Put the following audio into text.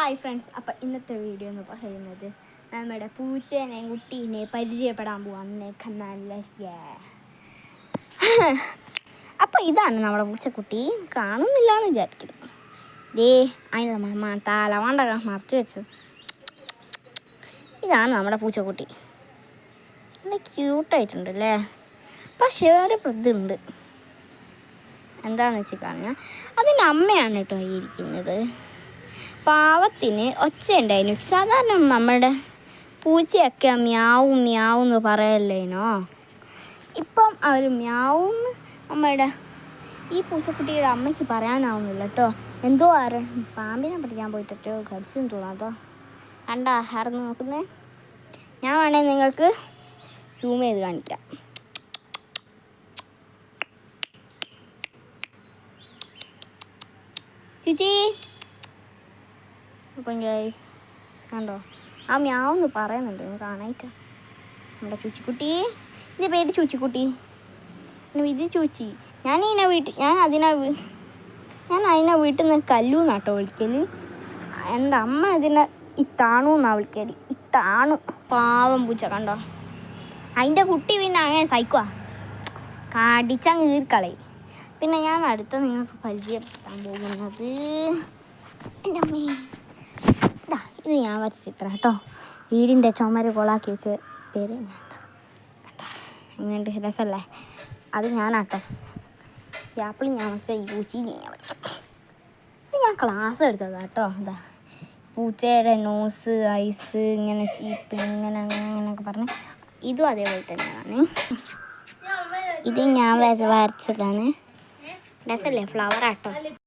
Hi friends, അപ്പം ഇന്നത്തെ video എന്ന് പറയുന്നത് നമ്മുടെ പൂച്ചേനെ കുട്ടീനെ പരിചയപ്പെടാൻ പോവാണ്. നല്ല അപ്പോൾ ഇതാണ് നമ്മുടെ പൂച്ചക്കുട്ടി. കാണുന്നില്ല എന്ന് വിചാരിക്കുന്നു. ദേ അതിന് നമ്മൾ തലവാണ്ട മറച്ചു വെച്ചു. ഇതാണ് നമ്മുടെ പൂച്ചക്കുട്ടി. നല്ല ക്യൂട്ടായിട്ടുണ്ടല്ലേ. പക്ഷേ ഒരു ഇതുണ്ട്. എന്താണെന്ന് വെച്ച് കഴിഞ്ഞാൽ അതിൻ്റെ അമ്മയാണ് കേട്ടോ ഇരിക്കുന്നത്. പാവത്തിന് ഒച്ച ഉണ്ടായിരുന്നു. സാധാരണ നമ്മുടെ പൂച്ചയൊക്കെ മ്യാവും മ്യാവും എന്ന് പറയല്ലേനോ. ഇപ്പം അവർ മ്യാവും നമ്മുടെ ഈ പൂച്ചക്കുട്ടിയുടെ അമ്മയ്ക്ക് പറയാനാവുന്നില്ല കേട്ടോ. എന്തോ പാമ്പിനെ പിടിക്കാൻ പോയിട്ടോ കടിച്ചെന്ന് തോന്നാത്തോ. കണ്ടാ ആർന്ന് നോക്കുന്നേ. ഞാൻ വേണമെങ്കിൽ നിങ്ങൾക്ക് സൂം ചെയ്ത് കാണിക്കാം. ചേച്ചി അപ്പം ഗൈസ് കണ്ടോ, ആ മ്യാവെന്ന് പറയുന്നുണ്ട്, കാണായിട്ട്. നമ്മുടെ ചൂച്ചിക്കുട്ടി, ഇതിൻ്റെ പേര് ചൂച്ചിക്കുട്ടി. ഇത് ചൂച്ചി. ഞാൻ അതിനെ വീട്ടിൽ നിന്ന് കല്ലു എന്നാട്ടോ വിളിക്കൽ. എൻ്റെ അമ്മ അതിനെ ഇത്താണു എന്നാണ് വിളിക്കൽ. ഇത്താണു. പാവം പൂച്ച കണ്ടോ. അതിൻ്റെ കുട്ടി പിന്നെ അങ്ങനെ സൈക്കുവാ, കടിച്ചങ്ങ് ഈർക്കളയും. പിന്നെ ഞാൻ അടുത്ത നിങ്ങൾക്ക് പരിചയപ്പെടുത്താൻ പോകുന്നത് എൻ്റെ അമ്മേ. ഇത് ഞാൻ വരച്ച ചിത്രം കേട്ടോ. വീടിൻ്റെ ചുമര് കൊളാക്കി വെച്ച പേര് ഞാൻ കേട്ടോ. എങ്ങനെയുണ്ട്, രസമല്ലേ? അത് ഞാനാട്ടോ. ആപ്പിൾ ഞാൻ വരച്ച ഈ പൂച്ചീനെ ഞാൻ വരച്ച. ഇത് ഞാൻ ക്ലാസ് എടുത്തതാണ് കേട്ടോ. എന്താ പൂച്ചയുടെ നോസ്, ഐസ്, ഇങ്ങനെ ചീപ്പ്, ഇങ്ങനെ അങ്ങനെയൊക്കെ പറഞ്ഞ് ഇതും അതേപോലെ തന്നെയാണ്. ഇത് ഞാൻ വരച്ചതാണ്. രസമല്ലേ? ഫ്ലവർ ആട്ടോ.